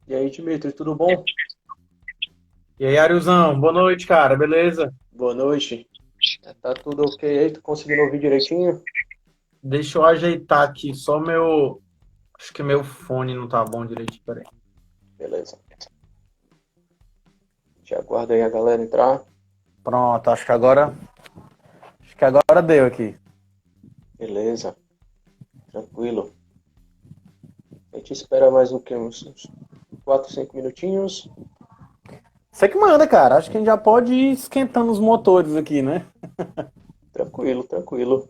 E aí, Dimitri, tudo bom? E aí, Ariuzão, boa noite, cara, beleza? Boa noite. Tá tudo ok aí? Tá conseguindo ouvir direitinho? Deixa eu ajeitar aqui, só meu. Acho que meu fone não tá bom direitinho, peraí. Beleza. Já aguarda aí a galera entrar. Pronto, acho que agora deu aqui. Beleza, tranquilo. A gente espera mais o quê? Uns 4, 5 minutinhos. Você que manda, cara. Acho que a gente já pode ir esquentando os motores aqui, né? Tranquilo, tranquilo.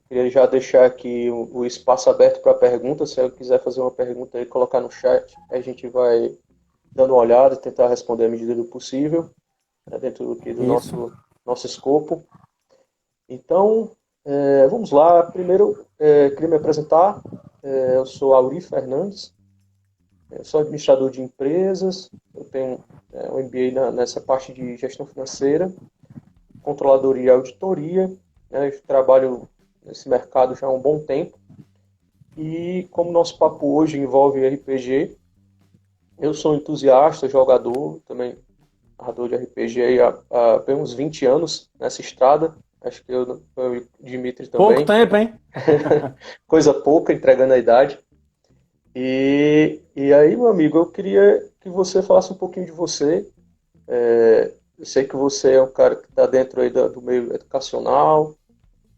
Queria já deixar aqui o espaço aberto para perguntas. Se eu quiser fazer uma pergunta aí, colocar no chat, a gente vai dando uma olhada e tentar responder à medida do possível, né, dentro aqui do Isso. nosso escopo. Então, vamos lá. Primeiro, queria me apresentar. Eu sou Auri Fernandes, eu sou administrador de empresas, eu tenho um MBA nessa parte de gestão financeira, controladoria e auditoria, né? Eu trabalho nesse mercado já há um bom tempo. E como nosso papo hoje envolve RPG, eu sou entusiasta, jogador, também narrador de RPG aí há bem uns 20 anos nessa estrada. Acho que eu e o Dimitri Pouco também. tempo, hein? Coisa pouca, entregando a idade. E aí, meu amigo, eu queria que você falasse um pouquinho de você. Eu sei que você é um cara que está dentro aí do meio educacional,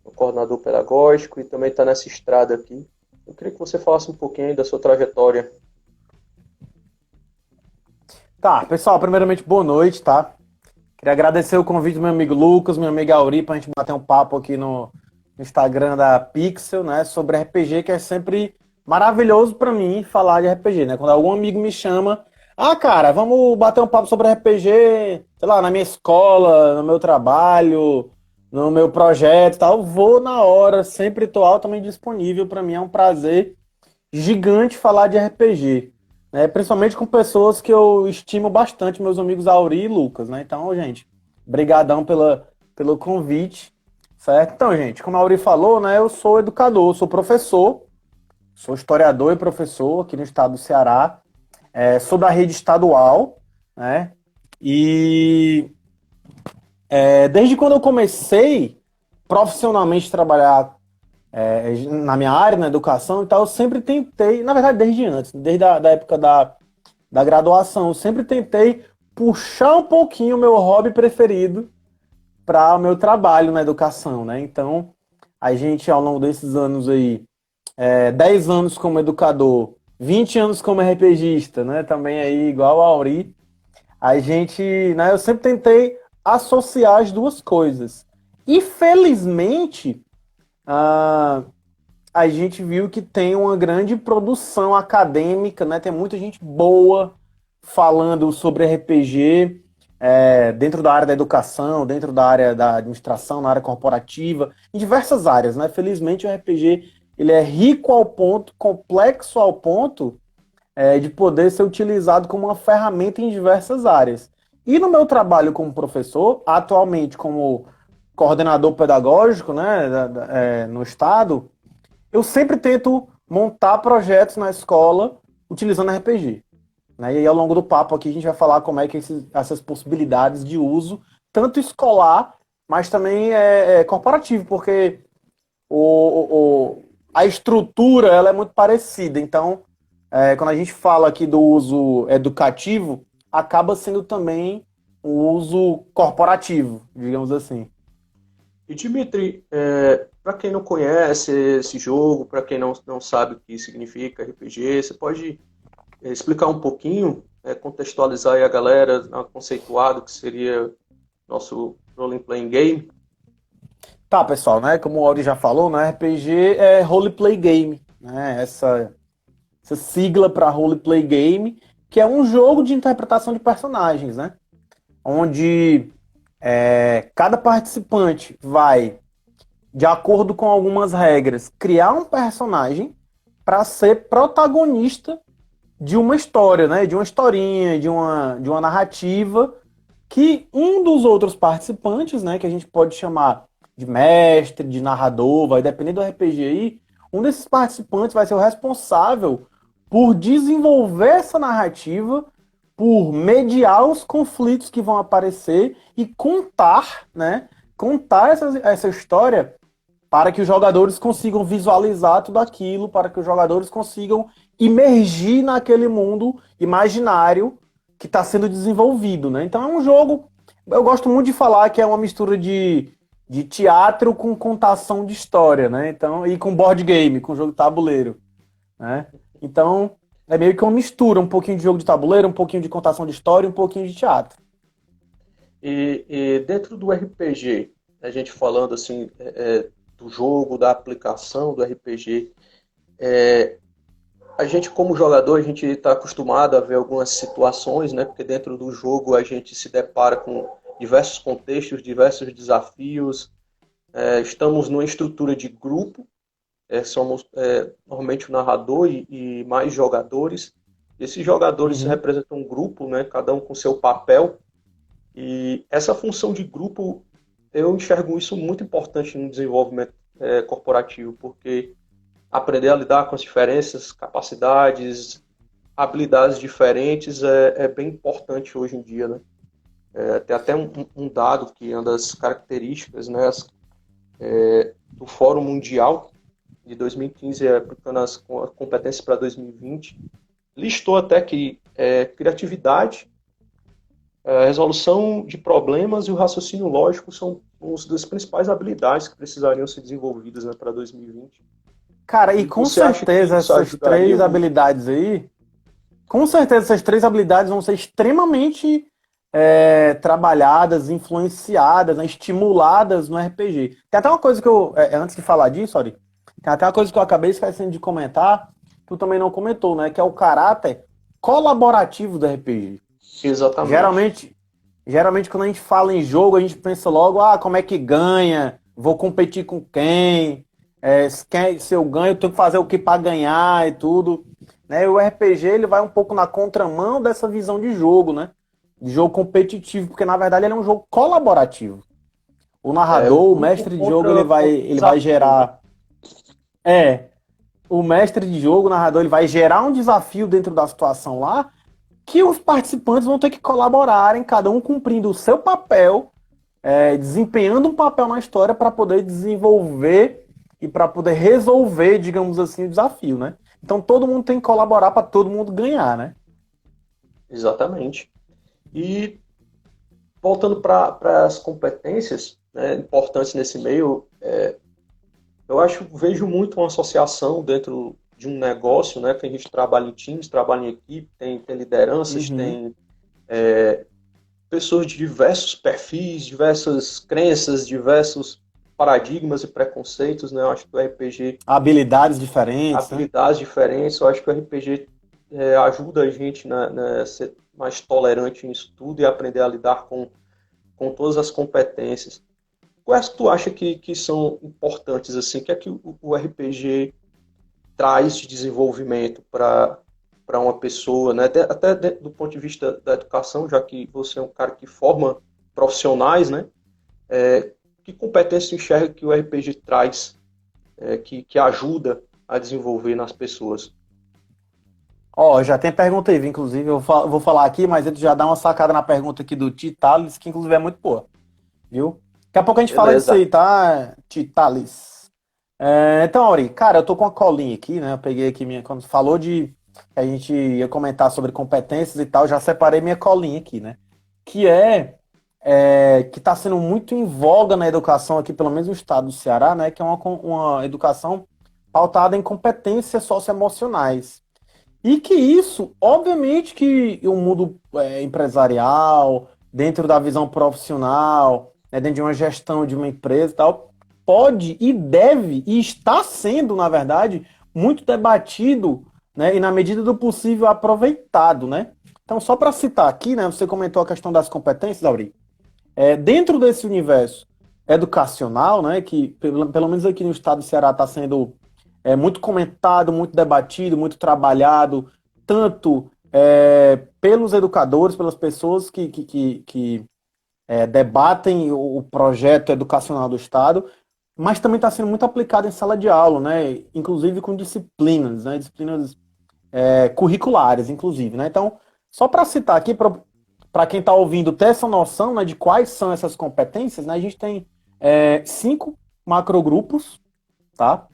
um coordenador pedagógico e também está nessa estrada aqui. Eu queria que você falasse um pouquinho aí da sua trajetória. Tá, pessoal, primeiramente, boa noite, tá? Queria agradecer o convite do meu amigo Lucas, meu amigo Auri, pra gente bater um papo aqui no Instagram da Pixel, né, sobre RPG, que é sempre maravilhoso pra mim falar de RPG, né? Quando algum amigo me chama, cara, vamos bater um papo sobre RPG, sei lá, na minha escola, no meu trabalho, no meu projeto e tal, vou na hora, sempre tô altamente disponível. Pra mim é um prazer gigante falar de RPG, né? Principalmente com pessoas que eu estimo bastante, meus amigos Auri e Lucas, né? Então, gente, brigadão pelo convite, certo? Então, gente, como a Auri falou, né? Eu sou educador, sou professor, sou historiador e professor aqui no estado do Ceará, sou da rede estadual, né? E desde quando eu comecei profissionalmente a trabalhar na minha área, na educação e tal, eu sempre tentei, na verdade, desde antes, desde a da época da graduação, eu sempre tentei puxar um pouquinho o meu hobby preferido para o meu trabalho na educação, né? Então, a gente, ao longo desses anos aí, 10 anos como educador, 20 anos como RPGista, né? Também aí, igual a Auri, a gente, né? Eu sempre tentei associar as duas coisas. E, felizmente, ah, a gente viu que tem uma grande produção acadêmica, né? Tem muita gente boa falando sobre RPG, dentro da área da educação, dentro da área da administração, na área corporativa, em diversas áreas, né? Felizmente o RPG ele é rico ao ponto, complexo ao ponto de poder ser utilizado como uma ferramenta em diversas áreas. E no meu trabalho como professor, atualmente como coordenador pedagógico, né, no estado, eu sempre tento montar projetos na escola utilizando RPG. Né? E aí, ao longo do papo aqui, a gente vai falar como é que essas possibilidades de uso, tanto escolar, mas também corporativo, porque a estrutura ela é muito parecida. Então, quando a gente fala aqui do uso educativo, acaba sendo também um uso corporativo, digamos assim. E Dimitri, para quem não conhece esse jogo, para quem não sabe o que significa RPG, você pode explicar um pouquinho, contextualizar aí a galera, conceituado que seria nosso Role Playing Game? Tá, pessoal, né? Como o Auri já falou, né? RPG é Role Play Game, né? Essa sigla para Role Play Game, que é um jogo de interpretação de personagens, né? Onde cada participante vai, de acordo com algumas regras, criar um personagem para ser protagonista de uma história, né? De uma historinha, de uma narrativa que um dos outros participantes, né, que a gente pode chamar de mestre, de narrador, vai depender do RPG aí, um desses participantes vai ser o responsável por desenvolver essa narrativa, por mediar os conflitos que vão aparecer e contar, né? Contar essa história para que os jogadores consigam visualizar tudo aquilo, para que os jogadores consigam imergir naquele mundo imaginário que está sendo desenvolvido, né? Então é um jogo, eu gosto muito de falar que é uma mistura de teatro com contação de história, né? Então, e com board game, com jogo de tabuleiro, né? Então, é meio que uma mistura, um pouquinho de jogo de tabuleiro, um pouquinho de contação de história, um pouquinho de teatro. E dentro do RPG, a gente falando assim, do jogo, da aplicação do RPG, a gente como jogador, a gente está acostumado a ver algumas situações, né? Porque dentro do jogo a gente se depara com diversos contextos, diversos desafios. Estamos numa estrutura de grupo, somos normalmente o narrador e mais jogadores. Esses jogadores representam um grupo, né? Cada um com seu papel. E essa função de grupo, eu enxergo isso muito importante no desenvolvimento corporativo, porque aprender a lidar com as diferenças, capacidades, habilidades diferentes é bem importante hoje em dia, né? Tem até um dado que é uma das características, né, do Fórum Mundial de 2015, aplicando as competências para 2020, listou até que criatividade, a resolução de problemas e o raciocínio lógico são uma das principais habilidades que precisariam ser desenvolvidas, né, para 2020. Cara, e com certeza essas três habilidades aí, com certeza essas três habilidades vão ser extremamente trabalhadas, influenciadas, né, estimuladas no RPG. Tem até uma coisa que eu, antes de falar disso, Ari, tem até uma coisa que eu acabei esquecendo de comentar, que tu também não comentou, né, que é o caráter colaborativo do RPG. Exatamente. Geralmente quando a gente fala em jogo, a gente pensa logo, como é que ganha, vou competir com quem, se eu ganho, eu tenho que fazer o que para ganhar e tudo. Né? O RPG ele vai um pouco na contramão dessa visão de jogo, né? De jogo competitivo, porque na verdade ele é um jogo colaborativo. O narrador, o mestre de jogo, ele vai gerar... O mestre de jogo, o narrador, ele vai gerar um desafio dentro da situação lá, que os participantes vão ter que colaborarem, cada um cumprindo o seu papel, desempenhando um papel na história para poder desenvolver e para poder resolver, digamos assim, o desafio, né? Então todo mundo tem que colaborar para todo mundo ganhar, né? Exatamente. E voltando para as competências, né, importantes nesse meio, vejo muito uma associação dentro de um negócio, né, que a gente trabalha em times, trabalha em equipe, tem lideranças, tem pessoas de diversos perfis, diversas crenças, diversos paradigmas e preconceitos, né? Eu acho que o RPG... Habilidades diferentes. Habilidades diferentes. Eu acho que o RPG ajuda a gente a ser mais tolerante nisso tudo e aprender a lidar com todas as competências. Quais tu acha que são importantes, assim? O que é que o RPG traz de desenvolvimento para uma pessoa, né? Até do ponto de vista da educação, já que você é um cara que forma profissionais, né? Que competência tu enxerga que o RPG traz, que ajuda a desenvolver nas pessoas? Já tem pergunta aí, inclusive, eu vou falar aqui, mas ele já dá uma sacada na pergunta aqui do Titalis, que inclusive é muito boa, viu? Daqui a pouco a gente fala disso aí, tá, Titalis? Então, Auri, cara, eu tô com a colinha aqui, né? Eu peguei aqui quando falou que a gente ia comentar sobre competências e tal, já separei minha colinha aqui, né? Que que está sendo muito em voga na educação aqui, pelo menos no estado do Ceará, né? Que é uma educação pautada em competências socioemocionais. E que isso, obviamente que o mundo empresarial, dentro da visão profissional, dentro de uma gestão de uma empresa e tal, pode e deve, e está sendo, na verdade, muito debatido, né, e na medida do possível aproveitado, né? Então, só para citar aqui, né, você comentou a questão das competências, Auri. Dentro desse universo educacional, né, que pelo menos aqui no estado do Ceará está sendo muito comentado, muito debatido, muito trabalhado, tanto pelos educadores, pelas pessoas que debatem o projeto educacional do Estado, mas também está sendo muito aplicado em sala de aula, né? Inclusive com disciplinas, né? Disciplinas curriculares, inclusive, né? Então, só para citar aqui, para quem está ouvindo ter essa noção, né, de quais são essas competências, né, a gente tem 5 macrogrupos, tá?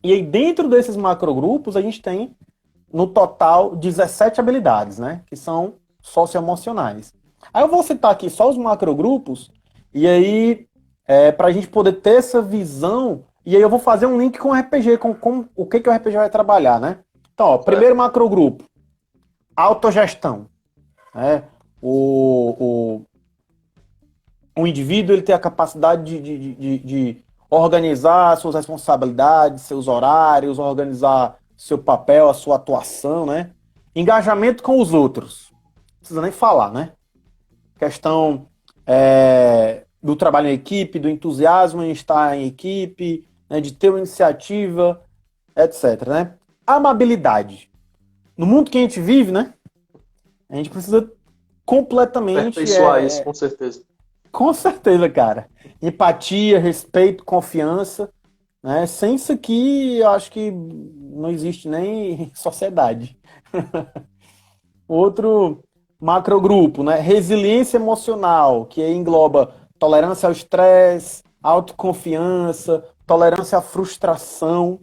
E aí, dentro desses macrogrupos, a gente tem, no total, 17 habilidades, né? Que são socioemocionais. Aí eu vou citar aqui só os macrogrupos, e aí, para a gente poder ter essa visão, e aí eu vou fazer um link com o RPG, com o que o RPG vai trabalhar, né? Então, ó, primeiro macrogrupo, autogestão. Né? O indivíduo ele tem a capacidade de organizar suas responsabilidades, seus horários, organizar seu papel, a sua atuação, né? Engajamento com os outros. Não precisa nem falar, né? Questão do trabalho em equipe, do entusiasmo em estar em equipe, né? De ter uma iniciativa, etc, né? Amabilidade. No mundo que a gente vive, né? A gente precisa completamente... Aperfeiçoar isso, com certeza. Com certeza, cara. Empatia, respeito, confiança, né? Sem isso aqui, eu acho que não existe nem sociedade. Outro macrogrupo, né? Resiliência emocional, que engloba tolerância ao estresse, autoconfiança, tolerância à frustração,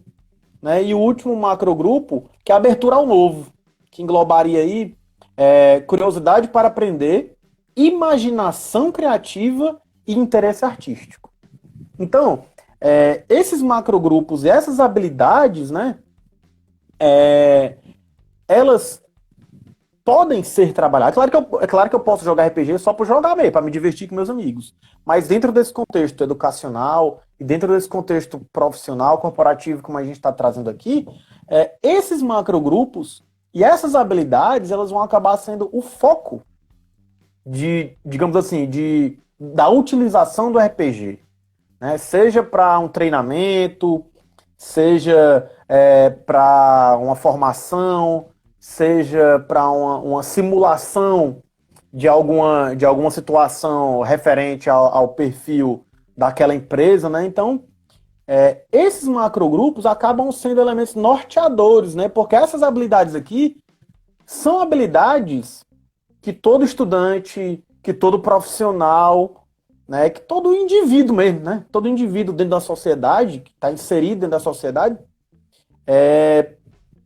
né? E o último macrogrupo, que é a abertura ao novo, que englobaria aí curiosidade para aprender, imaginação criativa e interesse artístico. Então, esses macrogrupos e essas habilidades, né, elas podem ser trabalhadas. É claro que eu posso jogar RPG só por jogar mesmo, para me divertir com meus amigos. Mas dentro desse contexto educacional e dentro desse contexto profissional, corporativo, como a gente está trazendo aqui, esses macrogrupos e essas habilidades, elas vão acabar sendo o foco digamos assim, da utilização do RPG. Né? Seja para um treinamento, seja para uma formação, seja para uma simulação de alguma situação referente ao perfil daquela empresa, né? Então, esses macrogrupos acabam sendo elementos norteadores, né? Porque essas habilidades aqui são habilidades que todo estudante, que todo profissional, né? Que todo indivíduo mesmo, né? Todo indivíduo dentro da sociedade, que está inserido dentro da sociedade,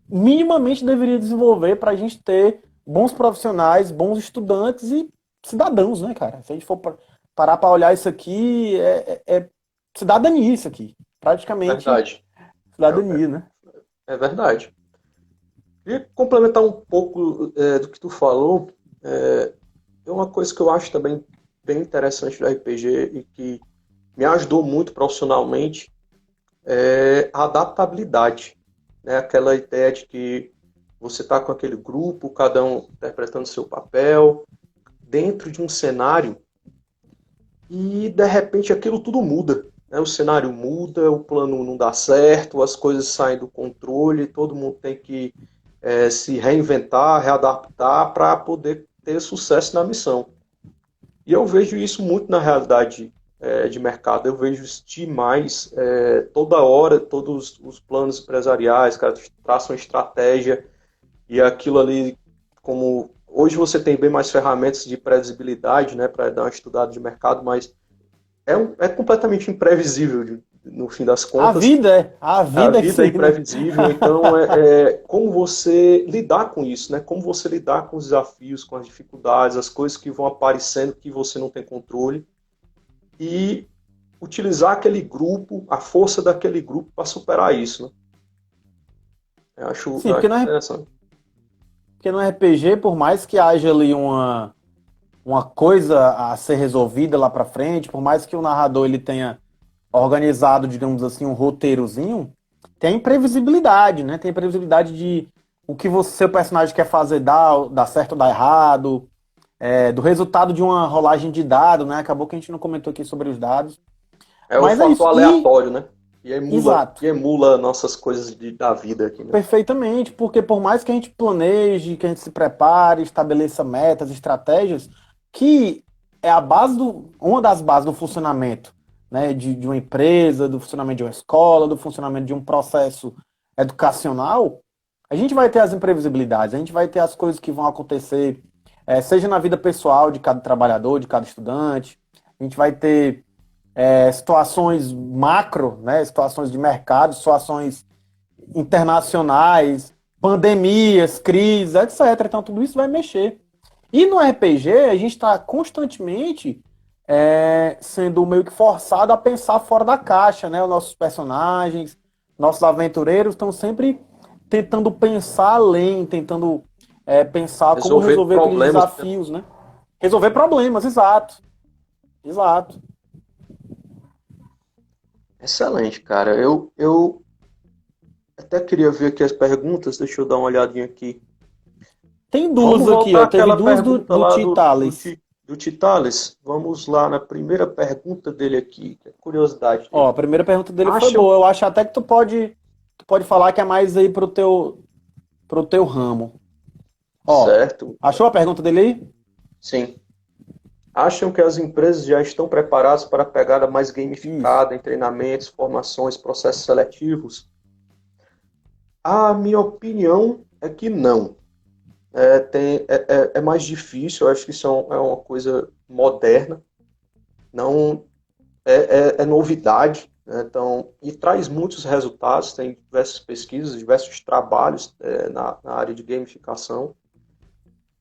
minimamente deveria desenvolver para a gente ter bons profissionais, bons estudantes e cidadãos, né, cara? Se a gente for parar para olhar isso aqui, cidadania isso aqui. Praticamente verdade. Cidadania, né? É verdade. Queria complementar um pouco do que tu falou. É uma coisa que eu acho também bem interessante do RPG e que me ajudou muito profissionalmente é a adaptabilidade. Né? Aquela ideia de que você está com aquele grupo, cada um interpretando seu papel, dentro de um cenário, e de repente aquilo tudo muda. Né? O cenário muda, o plano não dá certo, as coisas saem do controle, todo mundo tem que se reinventar, readaptar para poder ter sucesso na missão. E eu vejo isso muito na realidade de mercado. Eu vejo isso demais toda hora, todos os planos empresariais, cara, traçam estratégia e aquilo ali, como hoje você tem bem mais ferramentas de previsibilidade, né, para dar uma estudada de mercado, mas é completamente imprevisível no fim das contas. A vida é imprevisível, então como você lidar com isso, né? Como você lidar com os desafios, com as dificuldades, as coisas que vão aparecendo que você não tem controle e utilizar aquele grupo, a força daquele grupo para superar isso, né? Eu acho interessante. Porque no RPG, por mais que haja ali uma coisa a ser resolvida lá para frente, por mais que o narrador ele tenha organizado, digamos assim, um roteirozinho, tem imprevisibilidade, né? Tem imprevisibilidade de o que seu personagem quer fazer dar certo ou dar errado, do resultado de uma rolagem de dado, né? Acabou que a gente não comentou aqui sobre os dados. Mas o fator aleatório, né? E emula nossas coisas da vida aqui, né? Perfeitamente, porque por mais que a gente planeje, que a gente se prepare, estabeleça metas, estratégias, que é uma das bases do funcionamento, né, de uma empresa, do funcionamento de uma escola, do funcionamento de um processo educacional, A gente vai ter as imprevisibilidades, a gente vai ter as coisas que vão acontecer, seja na vida pessoal de cada trabalhador, de cada estudante, a gente vai ter situações macro, né, situações de mercado, situações internacionais, pandemias, crises, etc. Então tudo isso vai mexer. E no RPG a gente está constantemente sendo meio que forçado a pensar fora da caixa, né? Os nossos personagens, nossos aventureiros estão sempre tentando pensar além, tentando pensar como resolver aqueles desafios, né? Resolver problemas, exato. Exato. Excelente, cara. Eu até queria ver aqui as perguntas, deixa eu dar uma olhadinha aqui. Tem duas aqui, ó. Teve duas do Titales. Do Titales. Vamos lá na primeira pergunta dele aqui, que é curiosidade dele. Ó, a primeira pergunta dele foi boa. Eu acho até que tu pode falar que é mais aí pro teu ramo. Ó, certo. Achou a pergunta dele aí? Sim. Acham que as empresas já estão preparadas para a pegada mais gamificada em treinamentos, formações, processos seletivos? A minha opinião é que não. É mais difícil, eu acho que isso é uma coisa moderna, não é novidade, né? Então, e traz muitos resultados, tem diversas pesquisas, diversos trabalhos na área de gamificação,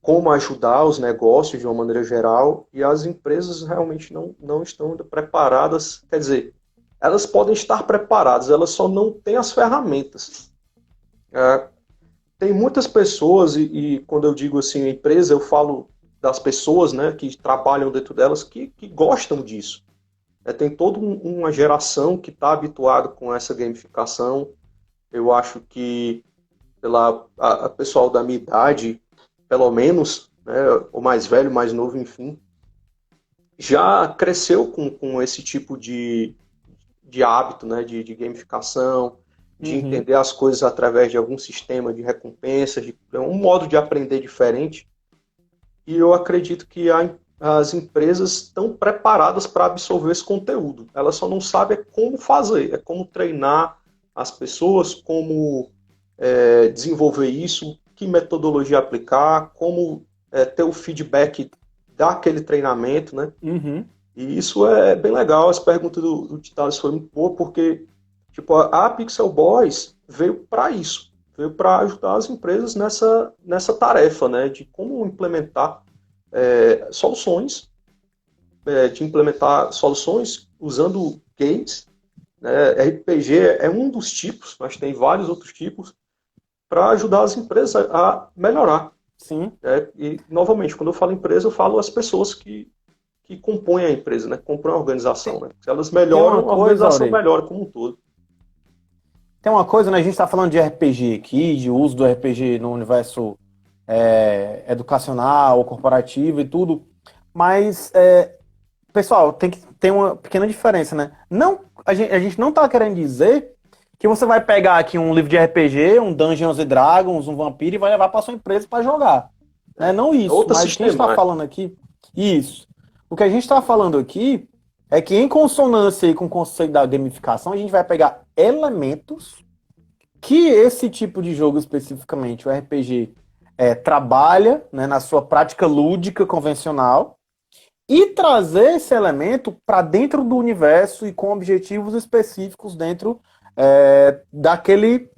como ajudar os negócios de uma maneira geral, e as empresas realmente não estão ainda preparadas, quer dizer, elas podem estar preparadas, elas só não têm as ferramentas. Tem muitas pessoas, e quando eu digo assim, empresa, eu falo das pessoas, né, que trabalham dentro delas, que gostam disso. Tem toda uma geração que está habituada com essa gamificação. Eu acho que a pessoal da minha idade, pelo menos, né, o mais velho, mais novo, enfim, já cresceu com esse tipo de hábito, né, de gamificação, de entender as coisas através de algum sistema de recompensa, de um modo de aprender diferente. E eu acredito que as empresas estão preparadas para absorver esse conteúdo. Elas só não sabem como fazer, como treinar as pessoas, como desenvolver isso, que metodologia aplicar, como ter o feedback daquele treinamento, né? E isso é bem legal. As perguntas do Titales foi muito boa, porque tipo, a Pixel Boys veio para isso, veio para ajudar as empresas nessa tarefa, né, de como implementar soluções, de implementar soluções usando games, né, RPG é um dos tipos, mas tem vários outros tipos, para ajudar as empresas a melhorar. Sim. E, novamente, quando eu falo empresa, eu falo as pessoas que compõem a empresa, né, compõem a organização. Né? Se elas melhoram, a organização melhora como um todo. Tem uma coisa, né? A gente está falando de RPG aqui, de uso do RPG no universo educacional, corporativo e tudo, mas, pessoal, tem que ter uma pequena diferença, né? A gente não está querendo dizer que você vai pegar aqui um livro de RPG, um Dungeons and Dragons, um Vampiro e vai levar para sua empresa para jogar. Não isso, mas o que a gente está falando aqui... Isso. O que a gente está falando aqui é que, em consonância aí com o conceito da gamificação, a gente vai pegar elementos que esse tipo de jogo, especificamente o RPG, trabalha, né, na sua prática lúdica convencional, e trazer esse elemento para dentro do universo e com objetivos específicos dentro daquele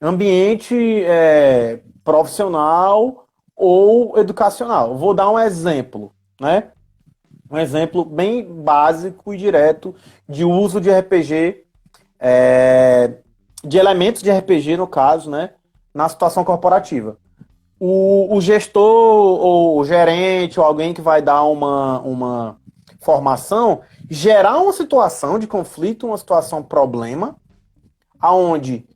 ambiente profissional ou educacional. Vou dar um exemplo, né? Um exemplo bem básico e direto de uso de RPG, de elementos de RPG, no caso, né, na situação corporativa. O gestor ou o gerente ou alguém que vai dar uma formação, gerar uma situação de conflito, uma situação problema, aonde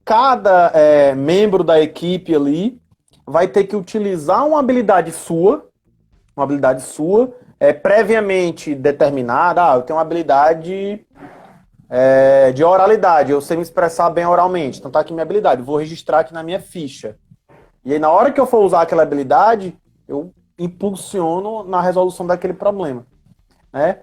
cada membro da equipe ali vai ter que utilizar uma habilidade sua, previamente determinada. Eu tenho uma habilidade de oralidade, eu sei me expressar bem oralmente, então tá aqui minha habilidade, vou registrar aqui na minha ficha. E aí, na hora que eu for usar aquela habilidade, eu impulsiono na resolução daquele problema, né?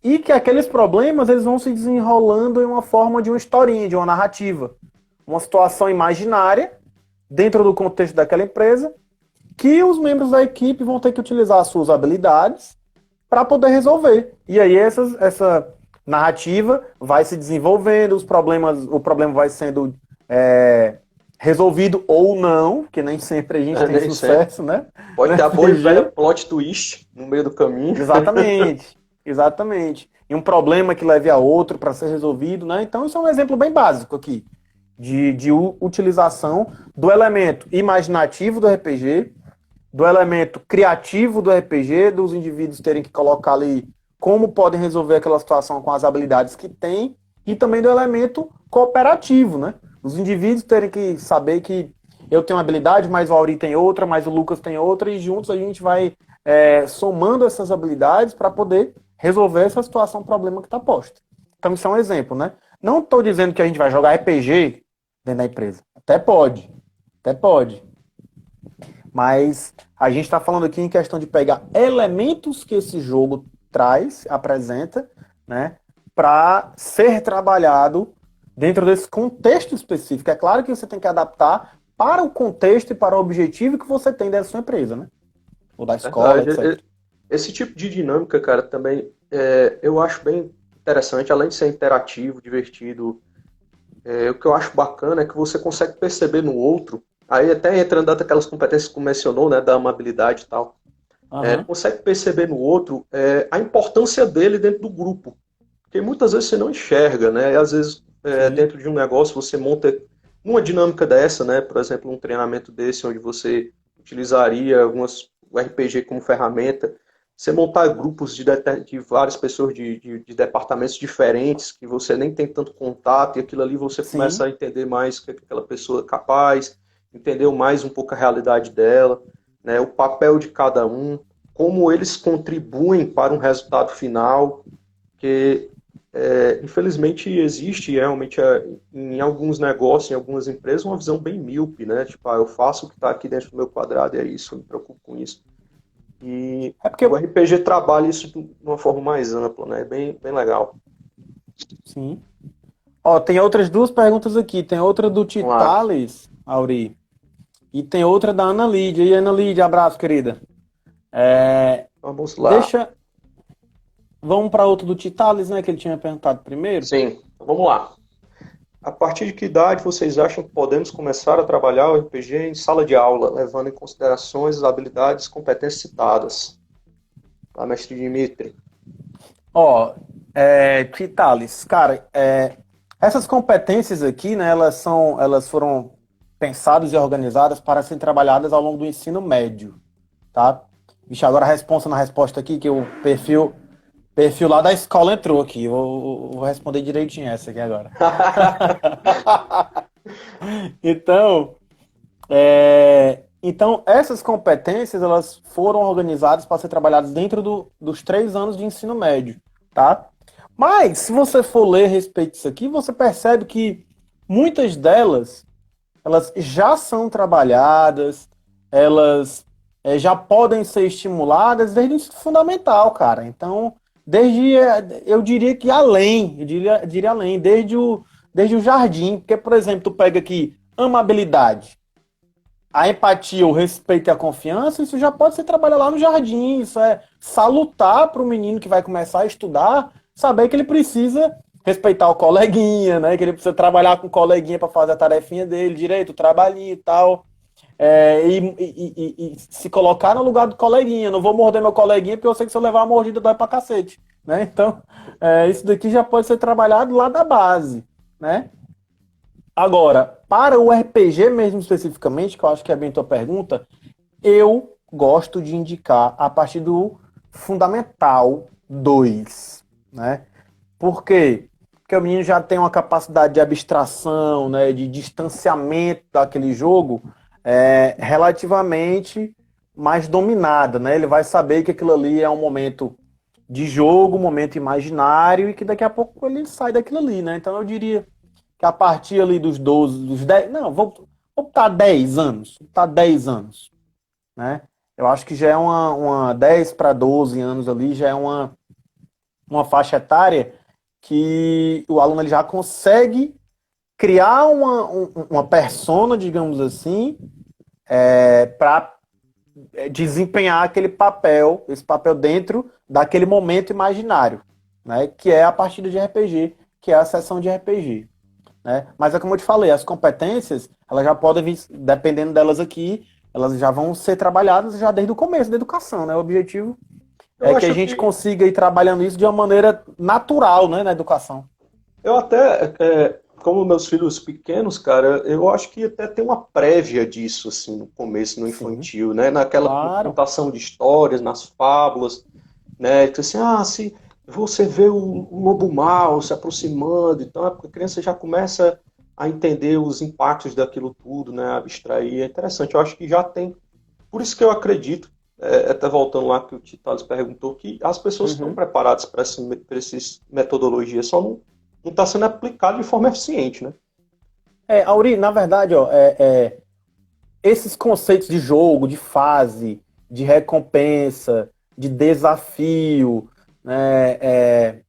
E que aqueles problemas, eles vão se desenrolando em uma forma de uma historinha, de uma narrativa, uma situação imaginária dentro do contexto daquela empresa que os membros da equipe vão ter que utilizar as suas habilidades para poder resolver. E aí essa narrativa vai se desenvolvendo, o problema vai sendo resolvido ou não, que nem sempre a gente tem sucesso, sempre. né? Pode ter a boa e velha plot twist no meio do caminho. Exatamente, exatamente. E um problema que leve a outro para ser resolvido, né? Então isso é um exemplo bem básico aqui de utilização do elemento imaginativo do RPG, do elemento criativo do RPG, dos indivíduos terem que colocar ali como podem resolver aquela situação com as habilidades que têm, e também do elemento cooperativo, né? Os indivíduos terem que saber que eu tenho uma habilidade, mas o Auri tem outra, mas o Lucas tem outra, e juntos a gente vai somando essas habilidades para poder resolver essa situação, problema que está posto. Então isso é um exemplo, né? Não estou dizendo que a gente vai jogar RPG dentro da empresa. Até pode. Mas a gente está falando aqui em questão de pegar elementos que esse jogo traz, apresenta, né, para ser trabalhado dentro desse contexto específico. É claro que você tem que adaptar para o contexto e para o objetivo que você tem da sua empresa, né? Ou da escola, etc. Esse tipo de dinâmica, cara, também eu acho bem interessante, além de ser interativo, divertido. O que eu acho bacana é que você consegue perceber no outro, aí até entrando naquelas competências que mencionou, né, da amabilidade e tal, consegue perceber no outro a importância dele dentro do grupo. Porque muitas vezes você não enxerga, né? E às vezes dentro de um negócio você monta uma dinâmica dessa, né? Por exemplo, um treinamento desse onde você utilizaria o RPG como ferramenta, você montar grupos de várias pessoas de departamentos diferentes, que você nem tem tanto contato, e aquilo ali você começa a entender mais o que aquela pessoa é capaz, entender mais um pouco a realidade dela, né, o papel de cada um, como eles contribuem para um resultado final, que infelizmente existe realmente em alguns negócios, em algumas empresas, uma visão bem míope, né? Tipo, eu faço o que está aqui dentro do meu quadrado e é isso, eu me preocupo com isso. E o RPG trabalha isso de uma forma mais ampla, né? Bem, bem legal. Sim. Ó, tem outras duas perguntas aqui. Tem outra do Titales, Auri, e tem outra da Ana Lídia. E Ana Lídia, abraço, querida. Vamos lá. Vamos para outra do Titales, né? Que ele tinha perguntado primeiro. Sim, então vamos lá. A partir de que idade vocês acham que podemos começar a trabalhar o RPG em sala de aula, levando em consideração as habilidades e competências citadas? Tá, mestre Dimitri? Ó, Titales, cara, essas competências aqui, né, elas foram pensadas e organizadas para serem trabalhadas ao longo do ensino médio, tá? Vixe, agora na resposta aqui, que o perfil lá da escola entrou aqui. Vou responder direitinho essa aqui agora. Então, essas competências, elas foram organizadas para ser trabalhadas dentro dos 3 anos de ensino médio, tá? Mas, se você for ler a respeito disso aqui, você percebe que muitas delas, elas já são trabalhadas, elas já podem ser estimuladas desde o ensino fundamental, cara. Então, eu diria que eu diria além, desde o jardim. Porque, por exemplo, tu pega aqui amabilidade, a empatia, o respeito e a confiança, isso já pode ser trabalhado lá no jardim. Isso é salutar para o menino que vai começar a estudar, saber que ele precisa respeitar o coleguinha, né? Que ele precisa trabalhar com o coleguinha para fazer a tarefinha dele direito, o trabalhinho e tal. E se colocar no lugar do coleguinha. Não vou morder meu coleguinha porque eu sei que se eu levar uma mordida dói pra cacete, né? Então, isso daqui já pode ser trabalhado lá da base, né? Agora, para o RPG mesmo especificamente, que eu acho que é bem tua pergunta, eu gosto de indicar a partir do Fundamental 2, né? Por quê? Porque o menino já tem uma capacidade de abstração, né, de distanciamento daquele jogo relativamente mais dominada, né? Ele vai saber que aquilo ali é um momento de jogo, um momento imaginário e que daqui a pouco ele sai daquilo ali, né? Então eu diria que a partir ali dos 12, dos 10, não, vou botar 10 anos, né? Eu acho que já é uma 10 para 12 anos ali, já é uma faixa etária que o aluno ele já consegue criar uma persona, digamos assim, para desempenhar esse papel dentro daquele momento imaginário, né? Que é a partida de RPG, que é a sessão de RPG. Né? Mas é como eu te falei, as competências, elas já podem vir, dependendo delas aqui, elas já vão ser trabalhadas já desde o começo da educação, né? O objetivo Eu é que a acho gente que consiga ir trabalhando isso de uma maneira natural, né, na educação. eu até, como meus filhos pequenos, cara, eu acho que até tem uma prévia disso, assim, no começo, no Sim, infantil, né? Naquela claro. contação de histórias, nas fábulas, né? Então, assim, se você vê o lobo mau se aproximando, então a criança já começa a entender os impactos daquilo tudo, né? Abstrair. É interessante, eu acho que já tem. Por isso que eu acredito, até voltando lá que o Titales perguntou, que as pessoas estão Uhum. preparadas para essas metodologias, só não está sendo aplicado de forma eficiente, né? Auri, na verdade, ó, esses conceitos de jogo, de fase, de recompensa, de desafio, né,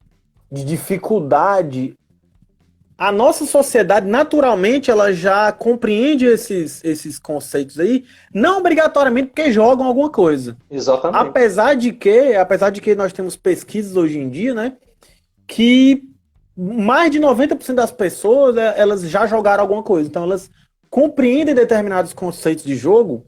de dificuldade, a nossa sociedade, naturalmente, ela já compreende esses conceitos aí, não obrigatoriamente porque jogam alguma coisa. Exatamente. Apesar de que nós temos pesquisas hoje em dia, né, que mais de 90% das pessoas, elas já jogaram alguma coisa. Então, elas compreendem determinados conceitos de jogo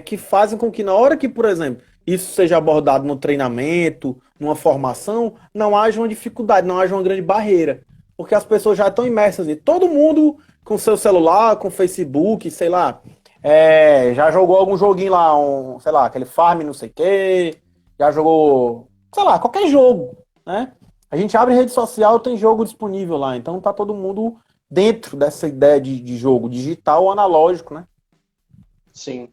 que fazem com que na hora que, por exemplo, isso seja abordado no treinamento, numa formação, não haja uma dificuldade, não haja uma grande barreira. Porque as pessoas já estão imersas ali. Todo mundo com seu celular, com Facebook, sei lá, já jogou algum joguinho lá, sei lá, aquele Farm não sei o quê, já jogou, sei lá, qualquer jogo, né? A gente abre rede social, tem jogo disponível lá, então tá todo mundo dentro dessa ideia de jogo digital ou analógico, né? Sim.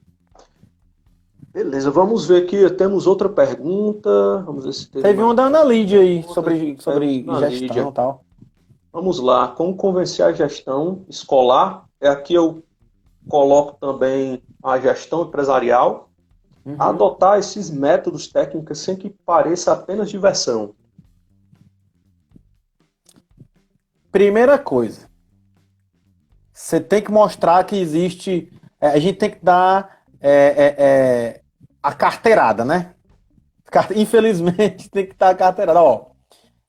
Beleza, vamos ver aqui. Temos outra pergunta. Vamos ver se teve Teve mais uma da Ana Lídia aí, perguntas. sobre, Temos sobre na gestão Lídia. e tal. Vamos lá. Como convencer a gestão escolar? Aqui eu coloco também a gestão empresarial a Uhum. adotar esses métodos técnicos sem que pareça apenas diversão. Primeira coisa, você tem que mostrar que existe. A gente tem que dar a carteirada, né? Infelizmente, tem que dar a carteirada. Ó,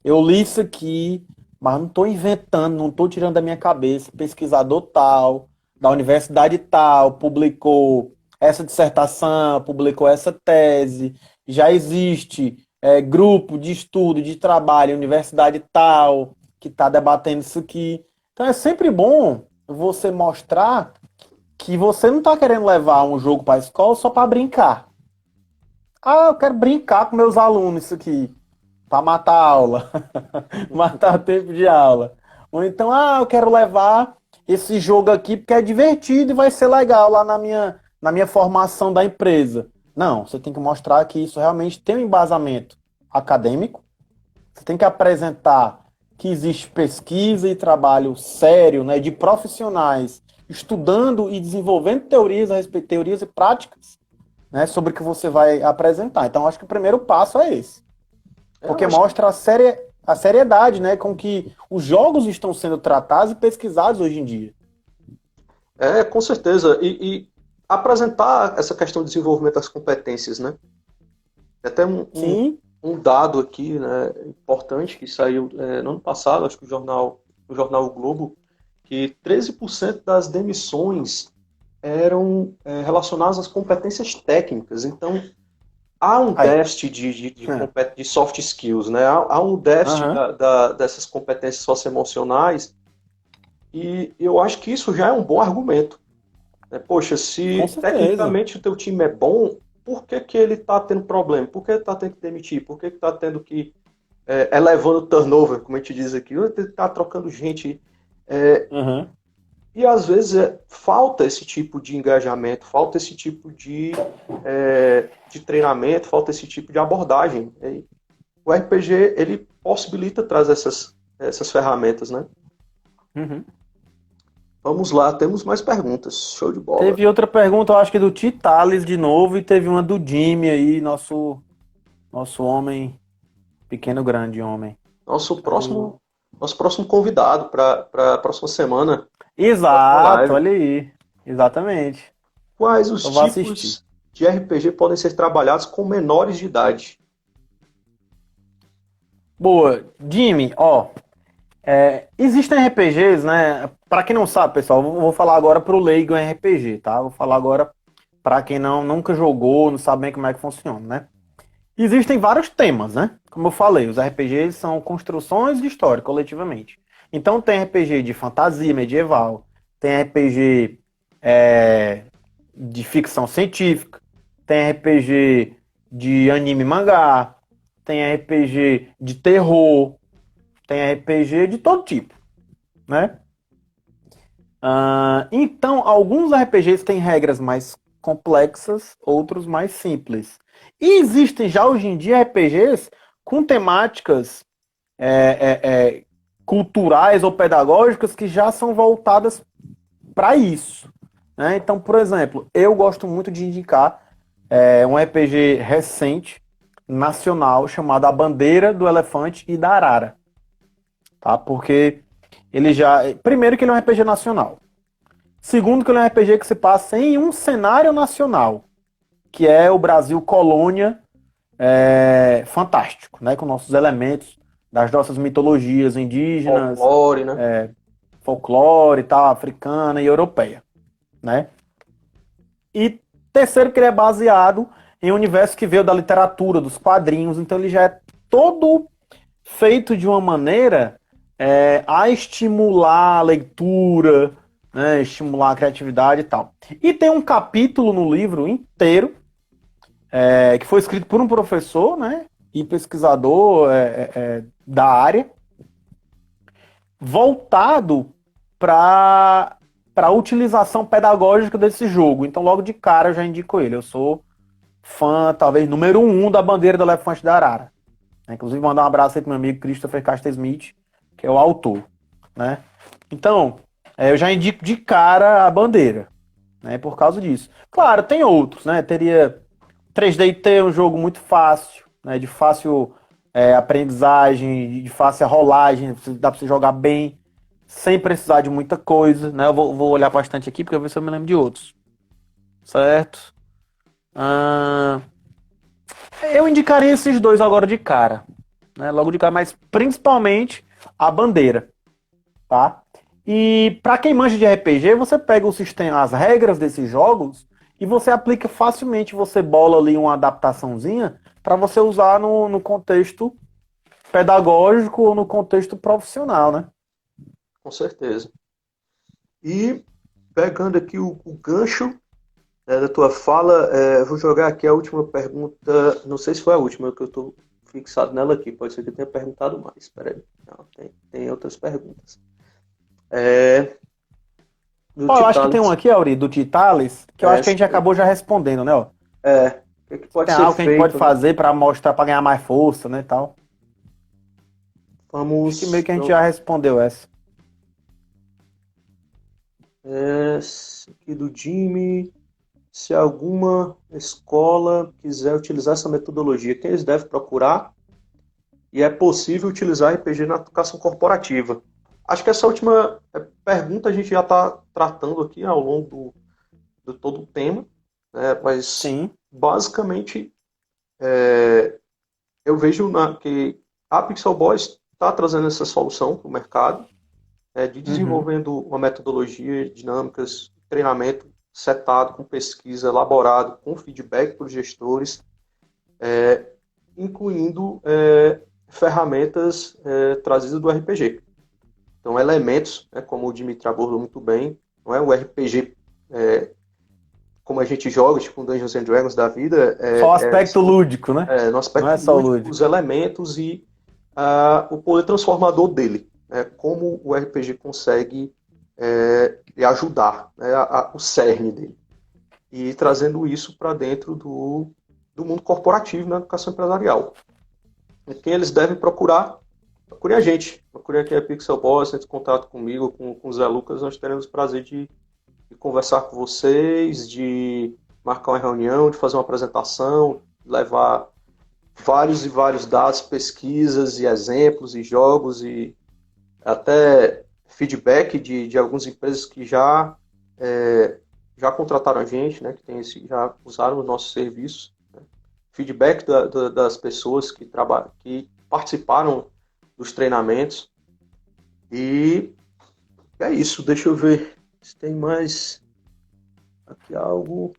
eu li isso aqui, mas não estou inventando, não estou tirando da minha cabeça. Pesquisador tal, da universidade tal, publicou essa dissertação, publicou essa tese. Já existe grupo de estudo, de trabalho, universidade tal, que está debatendo isso aqui. Então é sempre bom você mostrar que você não está querendo levar um jogo para a escola só para brincar. Ah, eu quero brincar com meus alunos isso aqui, para matar a aula. Matar tempo de aula. Ou então, eu quero levar esse jogo aqui porque é divertido e vai ser legal lá na minha formação da empresa. Não, você tem que mostrar que isso realmente tem um embasamento acadêmico. Você tem que apresentar que existe pesquisa e trabalho sério, né, de profissionais estudando e desenvolvendo teorias a respeito, teorias e práticas, né, sobre o que você vai apresentar. Então, acho que o primeiro passo é esse. Eu Porque acho mostra a seriedade, né, com que os jogos estão sendo tratados e pesquisados hoje em dia. com certeza. E apresentar essa questão de desenvolvimento das competências, né? Tem até Sim. um dado aqui, né, importante que saiu no ano passado, acho que o jornal o Globo, que 13% das demissões eram relacionadas às competências técnicas. Então, há um Aí. déficit de soft skills, né? Há um déficit Aham. dessas competências socioemocionais e eu acho que isso já é um bom argumento. Né? Poxa, Com se certeza. tecnicamente o teu time é bom, por que que ele está tendo problema? Por que ele está tendo que demitir? Por que está tendo que elevando turnover, como a gente diz aqui? Ele está trocando gente. Aham. E às vezes falta esse tipo de engajamento, falta esse tipo de treinamento, falta esse tipo de abordagem. E o RPG ele possibilita trazer essas ferramentas, né? Uhum. Vamos lá, temos mais perguntas. Show de bola. Teve outra pergunta, eu acho que do Titales de novo, e teve uma do Jimmy aí, nosso homem, pequeno grande homem. Nosso Cadê próximo, o. nosso próximo convidado para a próxima semana. Próxima Exato, live. olha aí. Exatamente. Quais os Eu vou assistir. tipos de RPG podem ser trabalhados com menores de idade? Boa. Jimmy, ó. Existem RPGs, né? Pra quem não sabe, pessoal, eu vou falar agora pro leigo em RPG, tá? Vou falar agora pra quem nunca jogou, não sabe bem como é que funciona, né? Existem vários temas, né? Como eu falei, os RPGs são construções de história, coletivamente. Então tem RPG de fantasia medieval, tem RPG de ficção científica, tem RPG de anime e mangá, tem RPG de terror, tem RPG de todo tipo, né? Então, alguns RPGs têm regras mais complexas, outros mais simples. E existem já hoje em dia RPGs com temáticas culturais ou pedagógicas que já são voltadas para isso, né? Então, por exemplo, eu gosto muito de indicar um RPG recente, nacional, chamado A Bandeira do Elefante e da Arara, tá? Porque ele já... Primeiro que ele é um RPG nacional. Segundo que ele é um RPG que se passa em um cenário nacional, que é o Brasil colônia fantástico, né? Com nossos elementos das nossas mitologias indígenas, Folclore, né? folclore e tal, africana e europeia, né? E terceiro que ele é baseado em um universo que veio da literatura, dos quadrinhos, então ele já é todo feito de uma maneira a estimular a leitura, né, estimular a criatividade e tal. E tem um capítulo no livro inteiro que foi escrito por um professor, né, e pesquisador da área, voltado para a utilização pedagógica desse jogo. Então, logo de cara, eu já indico ele. Eu sou fã, talvez, número 1 da Bandeira do Elefante da Arara. Inclusive, mandar um abraço aí pro meu amigo Christopher Caster Smith, que é o autor, né? Então, eu já indico de cara a Bandeira, né? Por causa disso. Claro, tem outros, né? Teria 3DT, um jogo muito fácil, né? De fácil aprendizagem, de fácil rolagem, dá pra você jogar bem, sem precisar de muita coisa, né? Eu vou olhar bastante aqui, porque eu vou ver se eu me lembro de outros. Certo? Eu indicaria esses dois agora de cara, né? Logo de cara, mas principalmente a Bandeira, tá? E para quem manja de RPG, você pega o sistema, as regras desses jogos e você aplica facilmente, você bola ali uma adaptaçãozinha para você usar no contexto pedagógico ou no contexto profissional, né? Com certeza. E pegando aqui o gancho da tua fala, vou jogar aqui a última pergunta. Não sei se foi a última, que eu estou fixado nela aqui. Pode ser que eu tenha perguntado mais. Espera aí. Não, tem outras perguntas. Eu acho que tem um aqui, Auri, do Titales, que eu acho que a gente acabou já respondendo, né? Ó. O que pode Tem ser algo que a gente feito, pode fazer para mostrar, para ganhar mais força, né, tal. Vamos. Acho que meio que a gente já respondeu essa. Aqui do Jimmy. Se alguma escola quiser utilizar essa metodologia, quem eles devem procurar? E é possível utilizar RPG na educação corporativa? Acho que essa última pergunta a gente já está tratando aqui ao longo de todo o tema, né? Mas Sim. basicamente eu vejo que a Pixel Boys está trazendo essa solução para o mercado, de desenvolvendo uma metodologia, dinâmicas, treinamento setado, com pesquisa, elaborado, com feedback para os gestores, incluindo ferramentas trazidas do RPG. Então, elementos, como o Dimitri abordou muito bem, não é o RPG como a gente joga, tipo um Dungeons and Dragons da vida. Só o aspecto lúdico, né? No aspecto não é só lúdico, lúdico. os elementos e o poder transformador dele. Como o RPG consegue lhe ajudar, o cerne dele. E trazendo isso para dentro do mundo corporativo na educação empresarial. E quem eles devem procurar? Procure a gente. Procure aqui a Pixel Boss, entre em contato comigo, com o Zé Lucas. Nós teremos o prazer de conversar com vocês, de marcar uma reunião, de fazer uma apresentação, levar vários e vários dados, pesquisas e exemplos e jogos e até feedback de algumas empresas que já contrataram a gente, né, que já usaram os nossos serviços, né? Feedback das pessoas que participaram dos treinamentos. E é isso, deixa eu ver se tem mais aqui algo.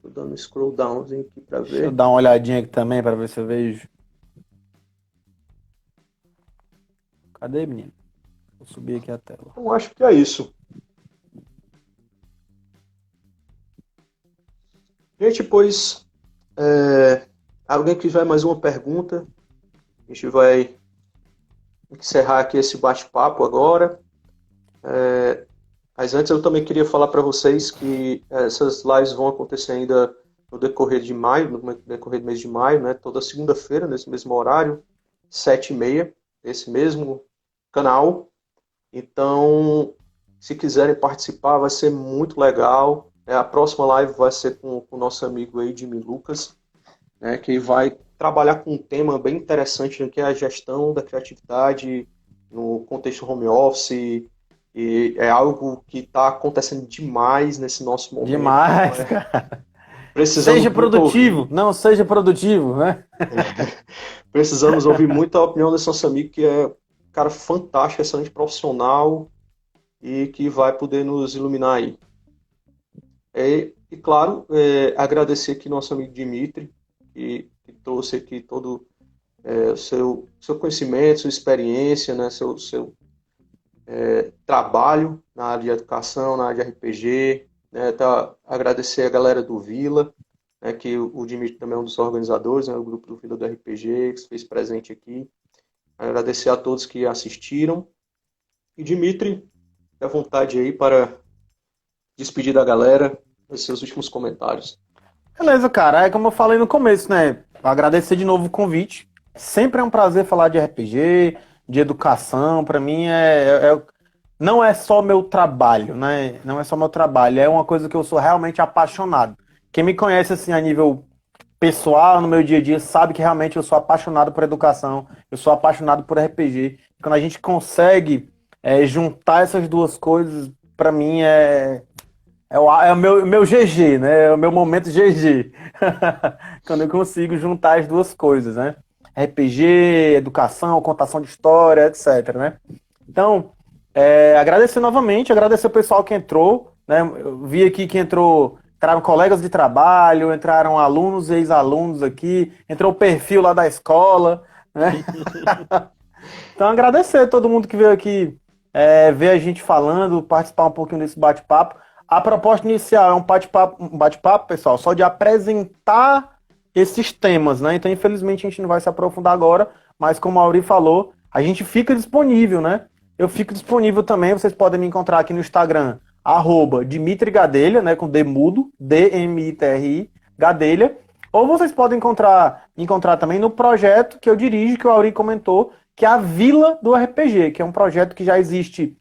Tô dando scroll downzinho aqui para Deixa eu ver. dar uma olhadinha aqui também para ver se eu vejo. Cadê, menino? Vou subir aqui a tela. Então acho que é isso. Gente, pois alguém que tiver mais uma pergunta, a gente vai encerrar aqui esse bate-papo agora. Mas antes eu também queria falar para vocês que essas lives vão acontecer ainda no decorrer de maio, no decorrer do mês de maio, né? Toda segunda-feira, nesse mesmo horário, 7h30, esse mesmo canal. Então, se quiserem participar, vai ser muito legal. A próxima live vai ser com o nosso amigo aí, Jimmy Lucas, né, que vai trabalhar com um tema bem interessante, né, que é a gestão da criatividade no contexto home office. E é algo que está acontecendo demais nesse nosso momento. Demais, Então, cara. Seja precisamos muito produtivo, ouvir. não seja produtivo, né? Precisamos ouvir muito a opinião desse nosso amigo, que é um cara fantástico, excelente profissional e que vai poder nos iluminar aí. E claro, agradecer aqui nosso amigo Dimitri, que trouxe aqui todo o seu conhecimento, sua experiência, né, seu trabalho na área de educação, na área de RPG, né, agradecer a galera do Vila, né, que o Dimitri também é um dos organizadores, né, do grupo do Vila do RPG, que se fez presente aqui. Agradecer a todos que assistiram. E Dimitri, fique à vontade aí para despedir da galera, os seus últimos comentários. Beleza, cara. É como eu falei no começo, né? Agradecer de novo o convite. Sempre é um prazer falar de RPG, de educação. Pra mim não é só meu trabalho, né? Não é só meu trabalho. É uma coisa que eu sou realmente apaixonado. Quem me conhece assim a nível pessoal, no meu dia a dia, sabe que realmente eu sou apaixonado por educação. Eu sou apaixonado por RPG. Quando a gente consegue juntar essas duas coisas, pra mim é o meu GG, né? É o meu momento GG. Quando eu consigo juntar as duas coisas, né? RPG, educação, contação de história, etc, né? Então, agradecer novamente, agradecer o pessoal que entrou, né? Eu vi aqui que entraram colegas de trabalho, entraram alunos e ex-alunos aqui, entrou o perfil lá da escola, né? Então, agradecer a todo mundo que veio aqui ver a gente falando, participar um pouquinho desse bate-papo. A proposta inicial é um bate-papo, pessoal, só de apresentar esses temas, né? Então, infelizmente, a gente não vai se aprofundar agora, mas como a Auri falou, a gente fica disponível, né? Eu fico disponível também, vocês podem me encontrar aqui no Instagram, @Dimitri Gadelha, né? Com D mudo, DMITRI, Gadelha. Ou vocês podem encontrar também no projeto que eu dirijo, que o Auri comentou, que é a Vila do RPG, que é um projeto que já existe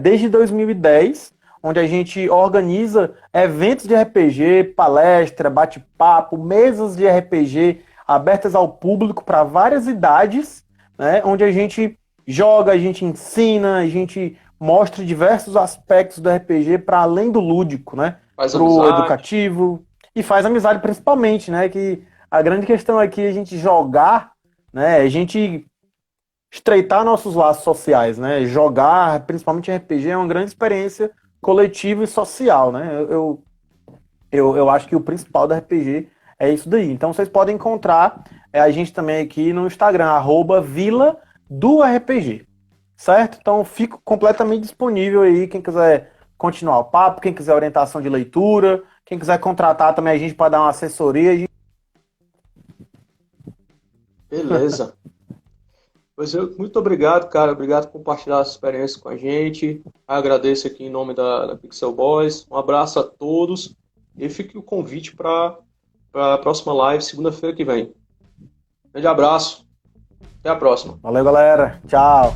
desde 2010, onde a gente organiza eventos de RPG, palestra, bate-papo, mesas de RPG abertas ao público para várias idades, né, onde a gente joga, a gente ensina, a gente mostra diversos aspectos do RPG para além do lúdico, né, Faz para o amizade. educativo, e faz amizade principalmente, né, que a grande questão aqui é a gente jogar, né, a gente estreitar nossos laços sociais, né, jogar, principalmente RPG, é uma grande experiência coletiva e social, né, eu acho que o principal da RPG é isso daí. Então vocês podem encontrar a gente também aqui no Instagram, @Vila do RPG, certo? Então fico completamente disponível aí, quem quiser continuar o papo, quem quiser orientação de leitura, quem quiser contratar também a gente para dar uma assessoria. Beleza. Pois muito obrigado, cara. Obrigado por compartilhar a sua experiência com a gente. Agradeço aqui em nome da Pixel Boys. Um abraço a todos. E fique o convite para a próxima live, segunda-feira que vem. Grande abraço. Até a próxima. Valeu, galera. Tchau.